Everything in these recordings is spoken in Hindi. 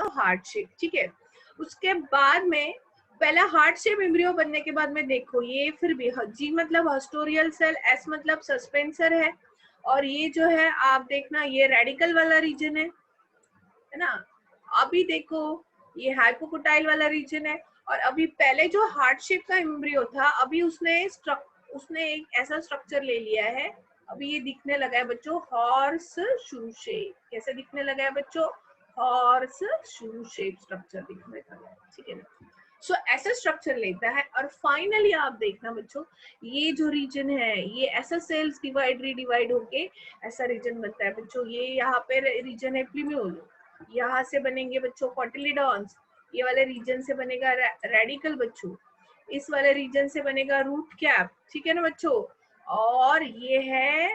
हार्ट शेप, ठीक है। उसके बाद में पहला हार्ट शेप एम्ब्रियो बनने के बाद में देखो ये फिर भी जी मतलब हस्टोरियल सेल, एस मतलब सस्पेंसर है, और ये जो है आप देखना ये रेडिकल वाला रीजन है ना। अभी देखो ये हाइपोकोटाइल वाला रीजन है, और अभी पहले जो हार्ट शेप का एम्ब्रियो था अभी उसने एक ऐसा स्ट्रक्चर ले लिया है, अभी ये दिखने लगा है बच्चों हॉर्स शू शेप। कैसे दिखने लगा है बच्चों? हॉर्स शू शेप स्ट्रक्चर दिखने लगा है, ठीक है ना। सो ऐसा स्ट्रक्चर लेता है, और फाइनली आप देखना बच्चों ये जो रीजन है ये ऐसा सेल्स डिवाइड होके ऐसा रीजन बनता है बच्चों। ये यहाँ पे रीजन है प्लीम्यूल, यहाँ से बनेंगे बच्चों कॉटिलिडॉन्स, ये वाले रीजन से बनेगा रेडिकल बच्चों, इस वाले रीजन से बनेगा रूट कैप, ठीक है ना बच्चों, और ये है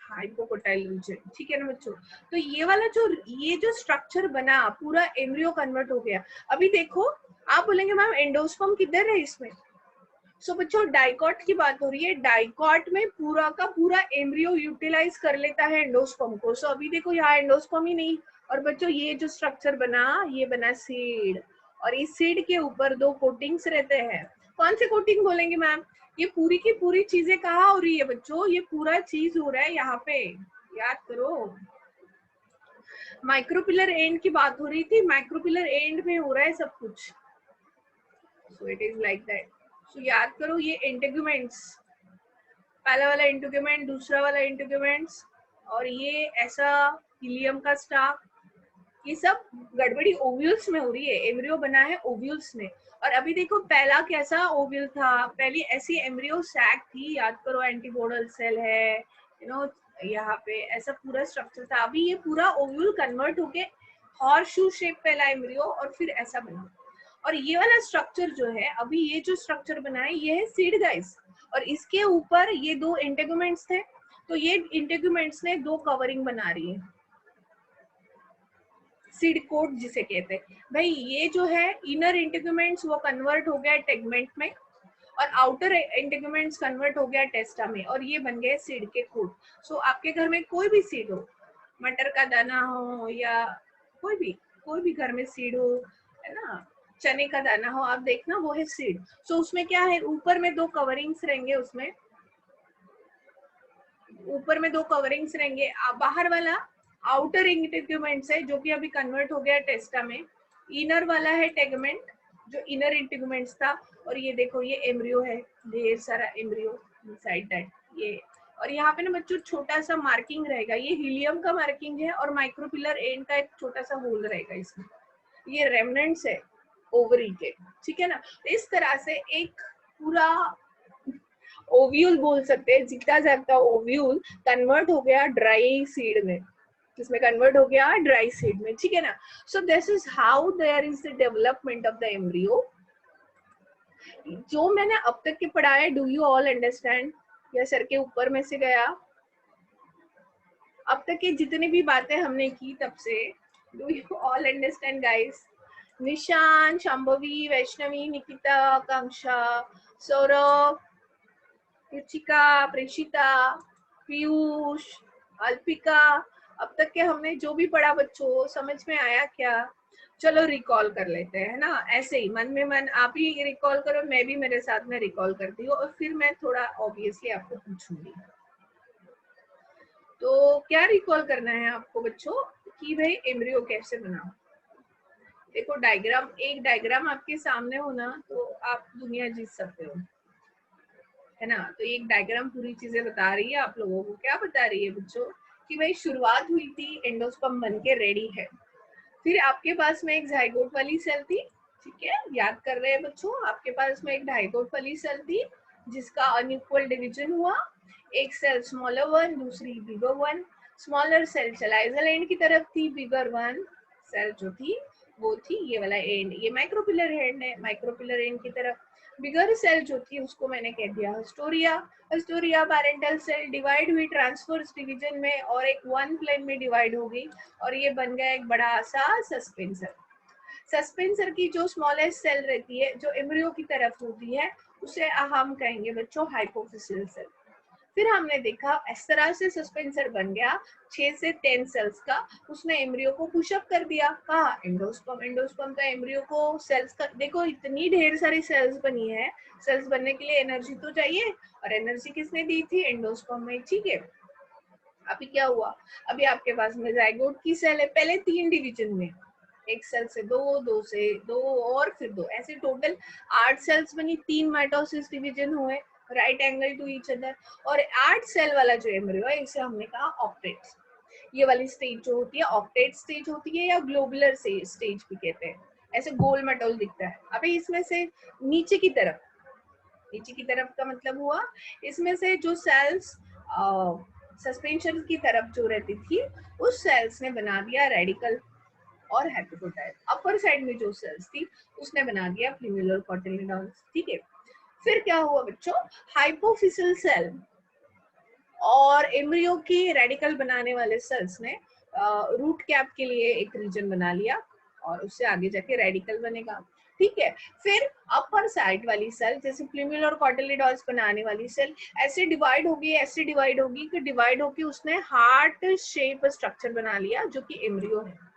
हाइपोकोटाइल रीजन, ठीक है ना बच्चों। तो ये वाला जो स्ट्रक्चर बना पूरा एम्ब्रियो कन्वर्ट हो गया। अभी देखो आप बोलेंगे मैम एंडोस्पर्म किधर है इसमें? सो बच्चों डाइकॉट की बात हो रही है, डाइकॉट में पूरा का पूरा एम्ब्रियो यूटिलाइज कर लेता है एंडोस्पर्म को। सो अभी देखो यहाँ एंडोस्पर्म ही नहीं, और बच्चों ये जो स्ट्रक्चर बना ये बना सीड, और इस सीड के ऊपर दो कोटिंग्स रहते हैं। कौन से कोटिंग बोलेंगे मैम? ये पूरी की पूरी चीजें कहाँ हो रही है बच्चों? ये पूरा चीज हो रहा है यहाँ पे, याद करो। माइक्रोपिलर एंड की बात हो रही थी, माइक्रोपिलर एंड में हो रहा है सब कुछ। So it is like that. So याद करो ये इंटेगुमेंट्स, पहला वाला इंटेगुमेंट, दूसरा वाला इंटेगुमेंट्स, और ये ऐसा हीलियम का स्टाफ, ये सब गड़बड़ी ओव्यूल्स में हो रही है। एम्ब्रियो बना है ओव्यूल्स में, और अभी देखो पहला कैसा ओव्यूल था, पहली ऐसी एम्ब्रियो सैक थी, याद करो एंटीबोडल सेल है, यू नो यहाँ पे ऐसा पूरा स्ट्रक्चर था। अभी ये पूरा ओव्यूल कन्वर्ट होके हॉर्सशू शेप पहला एम्ब्रियो, और फिर ऐसा बना। और ये वाला स्ट्रक्चर जो है अभी ये जो स्ट्रक्चर बना है ये है सीड गाइस, और इसके ऊपर ये दो इंटेगुमेंट्स थे, तो ये इंटेगुमेंट्स ने दो कवरिंग बना रही है, सीड कोट जिसे कहते हैं। भाई ये जो है इनर इंटेगुमेंट्स वो कन्वर्ट हो गया टेगमेंट में, और आउटर इंटेगुमेंट्स कन्वर्ट हो गया टेस्टा में, और ये बन गए सीड के कोट। सो आपके घर में कोई भी सीड हो, मटर का दाना हो या कोई भी घर में सीड हो, है ना, चने का दाना हो, आप देखना वो है सीड। सो उसमें क्या है, ऊपर में दो कवरिंग्स रहेंगे, उसमें ऊपर में दो कवरिंग्स रहेंगे। बाहर वाला आउटर इंटेगुमेंट्स है जो कि अभी कन्वर्ट हो गया टेस्टा में, इनर वाला है टेगमेंट जो इनर इंटेगुमेंट्स था, और ये देखो ये एम्ब्रियो है, ढेर सारा एम्ब्रियो इनसाइड दैट ये। और यहाँ पे ना बच्चों छोटा सा मार्किंग रहेगा, ये हीलियम का मार्किंग है, और माइक्रोपिलर एंड का एक छोटा सा होल रहेगा इसमें, ये रेमनेंट्स है ओवरी के, ठीक है ना। इस तरह से एक पूरा ओव्यूल बोल सकते हैं, जीता जागता ओव्यूल कन्वर्ट हो गया ड्राई सीड में, जिसमें कन्वर्ट हो गया ड्राई सीड में, ठीक है ना। So this is how there is the development of the embryo. जो मैंने अब तक के पढ़ा है, डू यू ऑल अंडरस्टैंड, या सर के ऊपर में से गया? अब तक की जितनी भी बातें हमने की तब से, do you all understand guys? निशान, शांभवी, वैष्णवी, निकिता, आकांक्षा, सौरभ, रुचिका, प्रेषिता, पीयूष, अल्पिका, अब तक के हमने जो भी पढ़ा बच्चों समझ में आया क्या? चलो रिकॉल कर लेते हैं ना, ऐसे ही मन में मन आप ही रिकॉल करो, मैं भी मेरे साथ में रिकॉल करती हूँ, और फिर मैं थोड़ा ऑब्वियसली आपको पूछूंगी। तो क्या रिकॉल करना है आपको बच्चों कि भाई एम्ब्रियो कैसे बना? देखो डायग्राम, एक डायग्राम आपके सामने हो ना तो आप दुनिया जीत सकते हो, है ना। तो एक डायग्राम पूरी चीजें बता रही है आप लोगों को। क्या बता रही है बच्चों? कि भाई शुरुआत हुई थी, एंडोस्पर्म बन के रेडी है, फिर आपके पास में एक जाइगोट वाली सेल थी, ठीक है, याद कर रहे हैं बच्चों, आपके पास में एक डाइगोट वाली सेल थी जिसका अनइक्वल डिवीजन हुआ, एक सेल स्मॉलर वन, दूसरी bigger one. Smaller cell chalazal end की तरफ थी, बिगर वन सेल जो थी वो थी ये वाला एंड, ये माइक्रोपिलर एंड है, माइक्रोपिलर एंड की तरफ। बिगर सेल जो थी उसको मैंने कह दिया हिस्टोरिया। हिस्टोरिया पैरेंटल सेल डिवाइड हुई ट्रांसफर्स डिवीजन में, और एक वन प्लेन में डिवाइड हो गई, और ये बन गया एक बड़ा सा सस्पेंसर। सस्पेंसर की जो स्मॉलेस्ट सेल रहती है जो एम्ब्रियो की तरफ होती है उसे हम कहेंगे बच्चों हाइपोफिसियल सेल। फिर हमने देखा इस तरह से सस्पेंसर बन गया 6 से 10 सेल्स का, उसने एम्ब्रियो को पुशअप कर दिया। कहा एंडोस्पर्म, एंडोस्पर्म का एम्ब्रियो को सेल्स का, देखो इतनी ढेर सारी सेल्स बनी है, सेल्स बनने के लिए एनर्जी तो चाहिए, और एनर्जी किसने दी थी? एंडोस्पर्म में, ठीक है। अभी क्या हुआ, अभी आपके पास में जाइगोट की सेल है, पहले 3 डिवीजन में, एक सेल से 2, 2 से 2 और फिर 2, ऐसे टोटल 8 सेल्स बनी, 3 माइटोसिस डिवीजन हुए right angle to each other, और 8 सेल वाला जो एम्ब्रियो है इसे हमने कहा ऑक्टेट। ये वाली स्टेज जो होती है ऑक्टेट स्टेज होती है, या ग्लोबुलर स्टेज भी कहते हैं, ऐसे गोल मेटल दिखता है। अभी इसमें से नीचे की तरफ, नीचे की तरफ का मतलब हुआ इसमें से जो सेल्स सस्पेंशन की तरफ जो रहती थी उस सेल्स ने बना दिया रेडिकल और हेटेरोडाइल। अपर साइड में जो सेल्स थी उसने बना दिया प्लूमेरुलर कोटिलेडॉन्स, ठीक है। फिर क्या हुआ बच्चों, हाइपोफिसिल सेल और एम्ब्रियो की रेडिकल बनाने वाले सेल्स ने रूट कैप के लिए एक रीजन बना लिया, और उससे आगे जाके रेडिकल बनेगा, ठीक है। फिर अपर साइड वाली सेल जैसे प्लूमेरुलर कोटिलेडॉन्स बनाने वाली सेल ऐसे डिवाइड होगी, ऐसे डिवाइड होगी कि डिवाइड होके उसने हार्ट शेप स्ट्रक्चर बना लिया जो कि एम्ब्रियो है।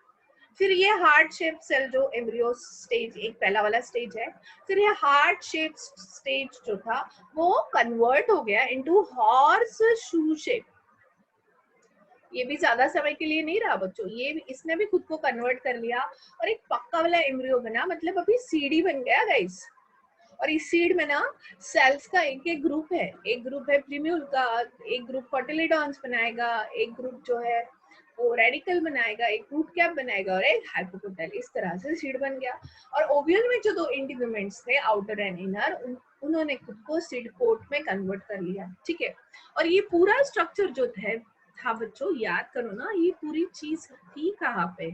फिर ये हार्ट शेप सेल जो एम्ब्रियो स्टेज एक पहला वाला स्टेज है, फिर ये हार्ट शेप स्टेज जो था वो कन्वर्ट हो गया इनटू हॉर्स शू शेप। ये भी ज्यादा समय के लिए नहीं रहा बच्चों, ये इसने भी खुद को कन्वर्ट कर लिया और एक पक्का वाला एम्ब्रियो बना, मतलब अभी सीडी बन गया गाइस। और इस सीड में ना सेल्स का एक एक ग्रुप है, एक ग्रुप है प्रीम्यूल का, एक ग्रुप कोटिलेडॉन्स बनाएगा, एक ग्रुप जो है वो रेडिकल बनाएगा, एक रूट कैप बनाएगा और एक हाइपोकोटाइल। इस तरह से सीड बन गया। और ओव्यूल में जो 2 इंटीग्यूमेंट्स थे आउटर एंड इनर, उन्होंने खुद को सीड कोट में कन्वर्ट कर लिया, ठीक है। और ये पूरा स्ट्रक्चर जो था बच्चों, याद करो ना, ये पूरी चीज थी कहाँ पे,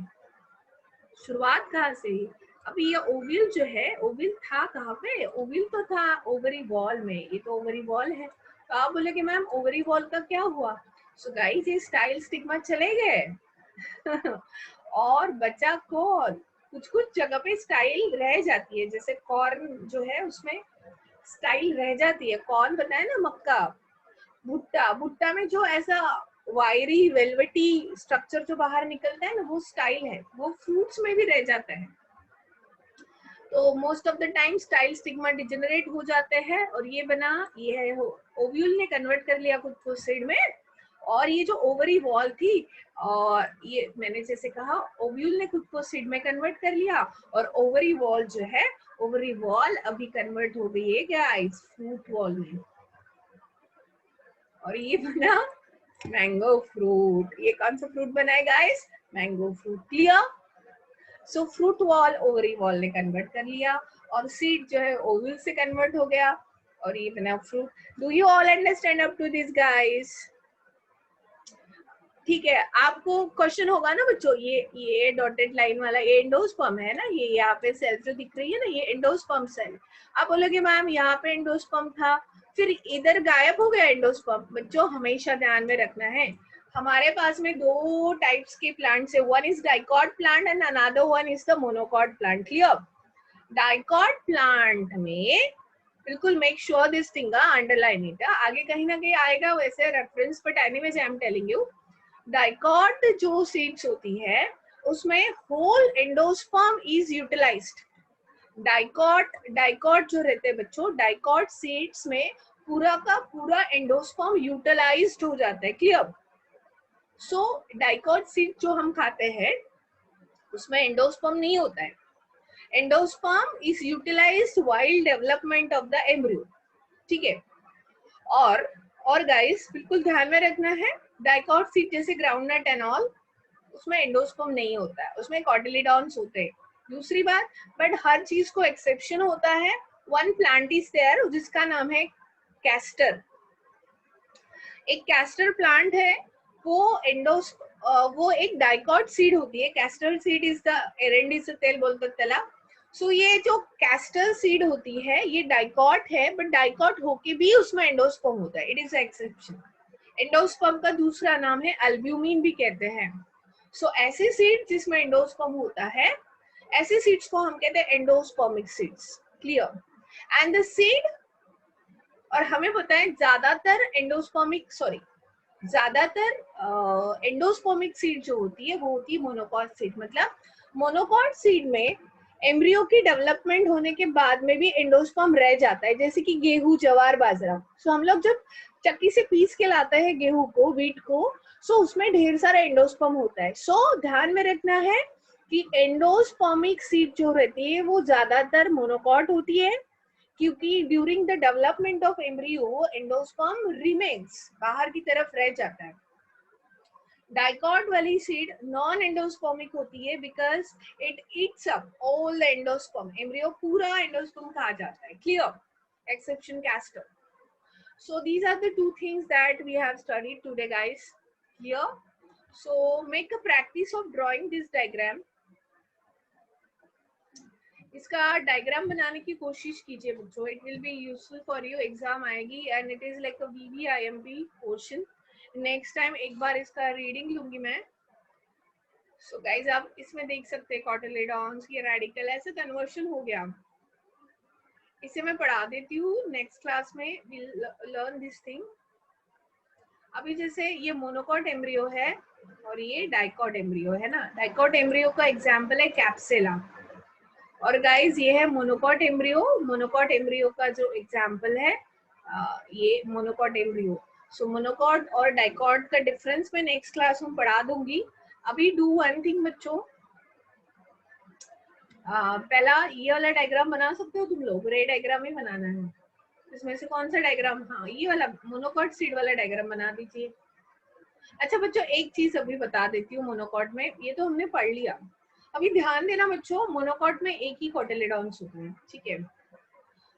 शुरुआत कहाँ से? अब ये ओविल जो है, ओविल था कहाँ पे? ओविल तो था ओवरी वॉल में, ये तो ओवरी वॉल है। तो आप बोले कि मैम ओवरी वॉल का क्या हुआ? सो गाइस ये स्टाइल स्टिग्मा चले गए और बचा कौन? कुछ कुछ जगह पे स्टाइल रह जाती है, जैसे कॉर्न जो है उसमें स्टाइल रह जाती है। कॉर्न बताया ना, मक्का, भुट्टा, भुट्टा में जो ऐसा वायरी वेलवेटी स्ट्रक्चर जो बाहर निकलता है ना, वो स्टाइल है, वो फ्रूट्स में भी रह जाता है। तो most of the time style stigma degenerate हो जाते हैं, और ये बना, ये है ओव्यूल ने कन्वर्ट कर लिया खुद को सीड में, और ये जो ओवरी वॉल थी, और ये मैंने जैसे कहा ओव्यूल ने खुद को सीड में कन्वर्ट कर लिया, और ओवरी वॉल जो है, ओवरी वॉल अभी कन्वर्ट हो गई है क्या, फ्रूट वॉल में, और ये बना मैंगो फ्रूट। ये कौन सा फ्रूट बना है गाइस? Mango fruit, clear. सो फ्रूट वॉल ओवरी वॉल ने कन्वर्ट कर लिया, और सीड जो है ओवल से कन्वर्ट हो गया, और ये बना fruit. Do you all understand up to this guys? ठीक है, आपको क्वेश्चन होगा ना बच्चों, ये डॉटेड लाइन वाला ये एंडोस्पर्म है ना, ये यहाँ पे सेल जो दिख रही है ना, ये एंडोस्पर्म सेल। आप बोलोगे मैम यहाँ पे एंडोस्पर्म था फिर इधर गायब हो गया एंडोस्पर्म। बच्चों हमेशा ध्यान में रखना है, हमारे पास में 2 टाइप्स के प्लांट्स है, one is dicot plant and another one is the monocot plant, clear. Dicot plant में बिल्कुल make sure this thing, underline it, आगे कहीं ना कहीं आएगा वैसे reference, but anyways I am telling you, dicot जो सीड्स होती है उसमें whole endosperm is utilised. Dicot जो रहते हैं बच्चों, डाइकॉट सीड्स में पूरा का पूरा एंडोस्पर्म यूटिलाइज्ड हो जाता है, क्लियर। सो डाइकॉट सीड जो हम खाते हैं उसमें एंडोस्पर्म नहीं होता है, endosperm is utilised while development of the embryo, ठीक है। और गाइस बिल्कुल ध्यान में रखना है, डाइकॉट सीड जैसे ग्राउंडनट एंड ऑल, उसमें एंडोस्पर्म नहीं होता है, उसमें कॉटिलेडॉन्स होते हैं। दूसरी बात, बट हर चीज को एक्सेप्शन होता है, वन प्लांट इज देयर जिसका नाम है कैस्टर। एक कैस्टर प्लांट है, वो एक डाइकॉट सीड होती है, कैस्टर सीड इज द एरेंडिस तेल बोलते तला। सो ये जो कैस्टर सीड होती है ये डाइकॉट है, बट डाइकॉट होके भी उसमें एंडोस्पर्म होता है, इट इज एक्सेप्शन। एंडोस्पर्म का दूसरा नाम है अल्ब्यूमिन भी कहते हैं। सो ऐसे सीड जिसमें एंडोस्पर्म होता है, ऐसे सीड्स को हम कहते हैं endospermic seeds, clear. And the seed और हमें पता है ज्यादातर एंडोस्पर्मिक सीड जो होती है वो होती है मोनोकॉट सीड। मतलब मोनोकॉट सीड में एम्ब्रियो की डेवलपमेंट होने के बाद में भी एंडोस्पर्म रह जाता है, जैसे कि गेहूं, जवार, बाजरा। सो हम लोग जब चक्की से पीस के लाते हैं गेहूं को, व्हीट को, सो उसमें ढेर सारा एंडोस्पर्म होता है। सो ध्यान में रखना है कि एंडोस्पर्मिक सीड जो रहती है वो ज्यादातर मोनोकॉट होती है, क्योंकि during the development of embryo endosperm remains, बाहर की तरफ रह जाता है। डाइकॉट वाली सीड नॉन एंडोस्पर्मिक होती है because it eats up all the endosperm, embryo पूरा एंडोस्पर्म खा जाता है। Clear? Exception castor. So these are the two things that we have studied today, guys. Clear? So make a practice of drawing this diagram. इसका डायग्राम बनाने की कोशिश कीजिए बच्चों, it will be useful for you, exam आएगी and it is like a VVIMP question. Next time एक बार इसका रीडिंग लूंगी मैं। सो गाइज आप इसमें देख सकते हैं कॉटिलेडॉन्स, ये रेडिकल, ऐसे कन्वर्शन हो गया। इसे मैं पढ़ा देती हूँ, नेक्स्ट क्लास में विल लर्न दिस थिंग। अभी जैसे ये मोनोकॉट एम्ब्रियो है और ये डाइकॉट एम्ब्रियो है ना। डाइकॉट एम्ब्रियो का एग्जाम्पल है कैप्सुला, और गाइज ये है मोनोकॉट एम्ब्रियो। मोनोकॉट एम्ब्रियो का जो एग्जाम्पल है ये मोनोकॉट एम्ब्रियो। सो मोनोकॉट और डाइकॉट का डिफरेंस मैं नेक्स्ट क्लास में पढ़ा दूंगी। अभी डू वन थिंग बच्चों, पहला ये वाला डायग्राम बना सकते हो तुम लोग, रे डायग्राम ही बनाना है। इसमें से कौन सा डायग्राम, हाँ ये वाला मोनोकॉट सीड वाला डायग्राम बना दीजिए। अच्छा बच्चों एक चीज अभी बता देती हूँ, मोनोकॉट में ये तो हमने पढ़ लिया, अभी ध्यान देना बच्चों, मोनोकॉट में एक ही कोटिलेडॉन्स होता है, ठीक है।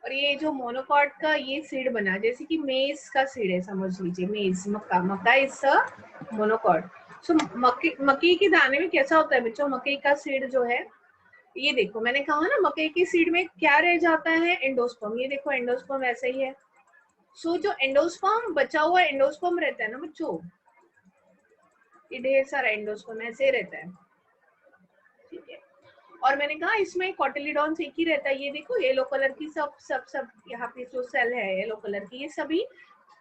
और ये जो मोनोकॉट का ये सीड बना, जैसे कि मेज का सीड है, समझ लीजिए मेज, मक्का, मक्का इज मोनोकॉट। सो मक्के के दाने में कैसा होता है बच्चों, मक्के का सीड जो है, ये देखो मैंने कहा ना मक्के की सीड में क्या रह जाता है, एंडोस्पर्म। ये देखो एंडोस्पर्म ऐसा ही है। सो जो एंडोस्पर्म बचा हुआ एंडोस्पर्म रहता है ना बच्चों, ये ढेर सारा एंडोस्पर्म ऐसे रहता है, ठीक है। और मैंने कहा इसमें कोटिलेडॉन्स एक ही रहता है। ये देखो येलो कलर की सब यहाँ पे जो सेल है येलो कलर की, ये सभी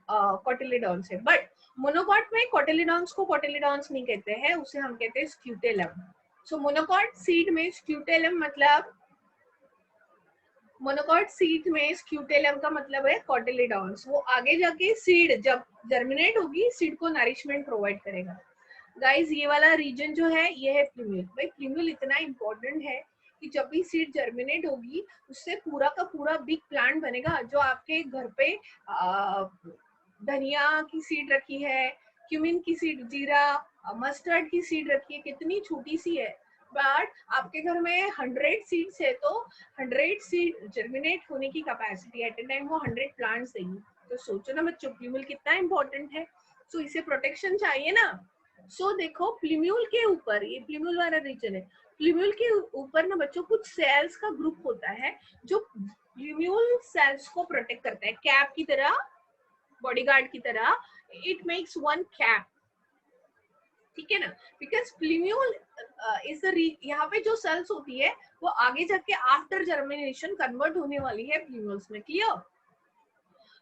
कोटिलेडॉन्स है। बट मोनोकॉट में कोटिलेडॉन्स को कोटिलेडॉन्स नहीं कहते हैं, उसे हम कहते हैं स्क्यूटेलम। सो मोनोकॉट सीड में स्क्यूटेलम मतलब, मोनोकॉट सीड में स्क्यूटेलम का मतलब है कोटिलेडॉन्स। वो आगे जाके सीड जब जर्मिनेट होगी, सीड को नरिशमेंट प्रोवाइड करेगा। गाइस ये वाला रीजन जो है ये है प्लूम्यूल। भाई प्लूम्यूल इतना इंपॉर्टेंट है कि जब भी सीड जर्मिनेट होगी उससे पूरा का पूरा बिग प्लांट बनेगा। जो आपके घर पे धनिया की सीड रखी है, क्यूमिन की सीड, जीरा, मस्टर्ड की सीड रखी है, कितनी छोटी सी है, बट आपके घर में 100 सीड्स है तो 100 सीड जर्मिनेट होने की कैपेसिटी एट ए टाइम वो 100 प्लांट्स देंगी। तो सोचो ना बच्चों प्लूम्यूल कितना इंपॉर्टेंट है। सो इसे प्रोटेक्शन चाहिए ना। सो देखो प्लूम्यूल के ऊपर, ये प्लूम्यूल वाला रीजन है, प्लूम्यूल के ऊपर ना बच्चों कुछ सेल्स का ग्रुप होता है जो प्लूम्यूल सेल्स को प्रोटेक्ट करता है, कैप की तरह, बॉडीगार्ड की तरह। इट मेक्स वन कैप, ठीक है ना। बिकॉज प्लूम्यूल इज द, यहाँ पे जो सेल्स होती है वो आगे जाके आफ्टर जर्मिनेशन कन्वर्ट होने वाली है प्लूम्यूल्स में। क्लियर?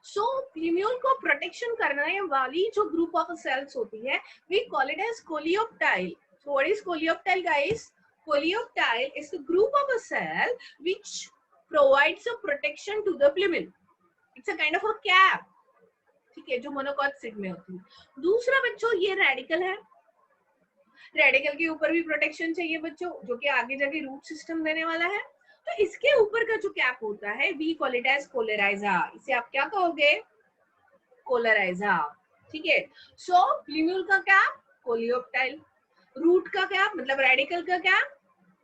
सो प्लूम्यूल को प्रोटेक्शन करने वाली जो ग्रुप ऑफ सेल्स होती है we call it as coleoptile. So what is coleoptile guys? Coleoptile is the group of a cell which provides a protection to the plumule. It's a kind of a cap, ठीक है, जो मोनोकॉट सीड में होती है। दूसरा बच्चों ये रेडिकल है, रेडिकल के ऊपर भी प्रोटेक्शन चाहिए बच्चों, जो कि आगे जाके रूट सिस्टम देने वाला है। तो इसके ऊपर का जो कैप होता है वी कॉल इट एज कोलेराइजा। इसे आप क्या कहोगे? कोलेराइजा, ठीक है। सो प्लूम्यूल का कैप कोलियोप्टाइल, रूट का कैप मतलब रेडिकल का कैप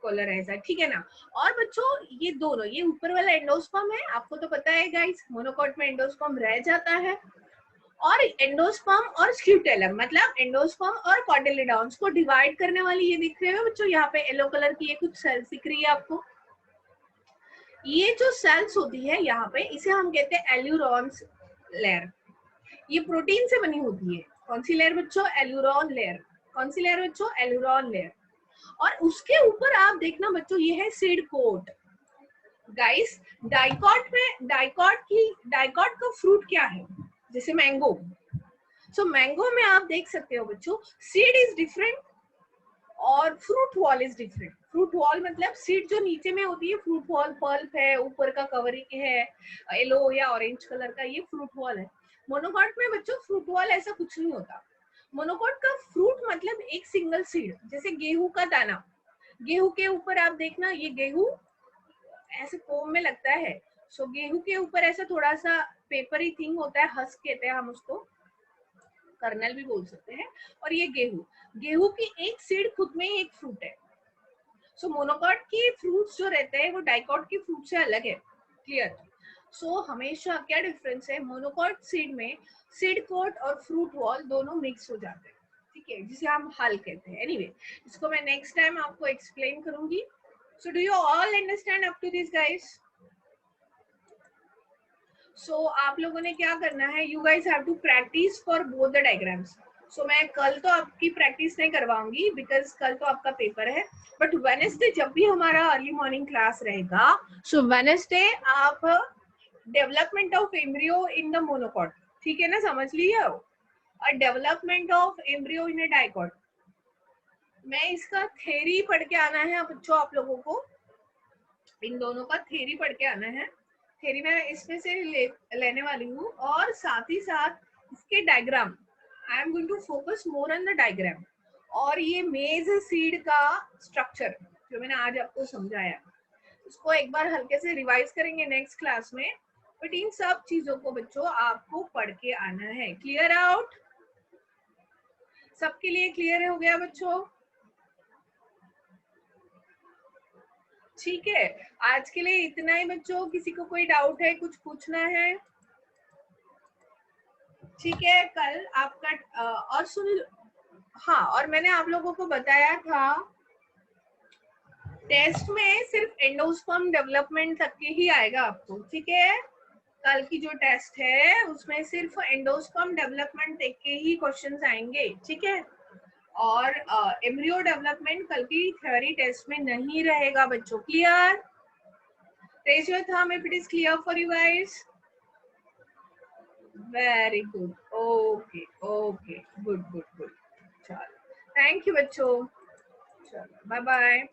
कोलेराइजा, ठीक है ना। और बच्चों ये दोनों, ये ऊपर वाला एंडोस्पर्म है, आपको तो पता है गाइस मोनोकॉट में एंडोस्पर्म रह जाता है, और एंडोस्पर्म और स्क्यूटेलम मतलब एंडोस्पर्म और कोटिलेडॉन्स को डिवाइड करने वाली, ये दिख रहे हो बच्चों यहाँ पे येलो कलर की ये कुछ सेल्स दिख रही है आपको। ये जो सेल्स होती है यहाँ पे इसे हम कहते हैं एल्यूरॉन्स लेयर। ये प्रोटीन से बनी होती है। कौन सी लेयर बच्चों? Aleurone layer. कौन सी लेयर बच्चों? Aleurone layer. और उसके ऊपर आप देखना बच्चों ये है सीड कोट। गाइस, डाइकॉट का फ्रूट क्या है? जैसे मैंगो। सो मैंगो में आप देख सकते हो बच्चों, सीड इज डिफरेंट और fruit wall is different. Fruit wall मतलब सीड जो नीचे में होती है, फ्रूट वॉल पल्प है, ऊपर का कवरिंग है येलो या ऑरेंज कलर का, ये फ्रूट वॉल है। मोनोकॉट में बच्चों फ्रूट वॉल ऐसा कुछ नहीं होता। मोनोकॉट का फ्रूट मतलब एक सिंगल सीड, जैसे गेहूं का दाना। गेहूं के ऊपर आप देखना, ये गेहूं ऐसे कोम में लगता है। सो गेहूं के ऊपर ऐसा थोड़ा सा पेपरी थिंग होता है, हस्क कहते हैं हम उसको, कर्नल भी बोल सकते हैं। और ये गेहूं, गेहूं की एक सीड खुद में ही एक फ्रूट है। सो मोनोकॉट की फ्रूट्स जो रहते हैं वो डाइकॉट की फ्रूट से अलग है। क्लियर? सो हमेशा क्या डिफरेंस है, मोनोकॉट सीड में सीड कोट और फ्रूट वॉल दोनों मिक्स हो जाते हैं, ठीक है, जिसे हम हल कहते हैं। एनीवे, इसको मैं नेक्स्ट टाइम आपको एक्सप्लेन करूंगी। So do you all understand up to this guys? So आप लोगों ने क्या करना है, you guys have to practice for both the diagrams. So मैं कल तो आपकी प्रैक्टिस नहीं करवाऊंगी बिकॉज कल तो आपका पेपर है, बट वेडनेसडे जब भी हमारा अर्ली मॉर्निंग क्लास रहेगा, सो वेडनेसडे आप development of embryo in the monocot, ठीक है ना, समझ लिया हो, और development of embryo in a dicot. मैं इसका थ्योरी पढ़ के आना है बच्चों, आप लोगों को इन दोनों का थ्योरी पढ़ के आना है। थ्योरी मैं इसमें से लेने वाली हूँ, और साथ ही साथ इसके diagram, I am going to focus more on the diagram. और ये मेज सीड का स्ट्रक्चर जो मैंने आज आपको समझाया, उसको एक बार हल्के से रिवाइज करेंगे नेक्स्ट क्लास में। बट इन सब चीजों को बच्चों आपको पढ़ के आना है। Clear out? सबके लिए क्लियर हो गया बच्चों? ठीक है, आज के लिए इतना ही बच्चों। किसी को कोई डाउट है, कुछ पूछना है? ठीक है, कल आपका और सुन, हाँ, और मैंने आप लोगों को बताया था टेस्ट में सिर्फ एंडोस्पर्म डेवलपमेंट तक के ही आएगा आपको, ठीक है। कल की जो टेस्ट है उसमें सिर्फ एंडोस्पर्म डेवलपमेंट तक के ही क्वेश्चंस आएंगे, ठीक है। और एम्ब्रियो डेवलपमेंट कल की थ्योरी टेस्ट में नहीं रहेगा बच्चों। Clear? Raise your thumb if it is clear for you guys. Very good. Okay, okay, good, good, good. चलो, थैंक यू बच्चों। चलो, बाय बाय।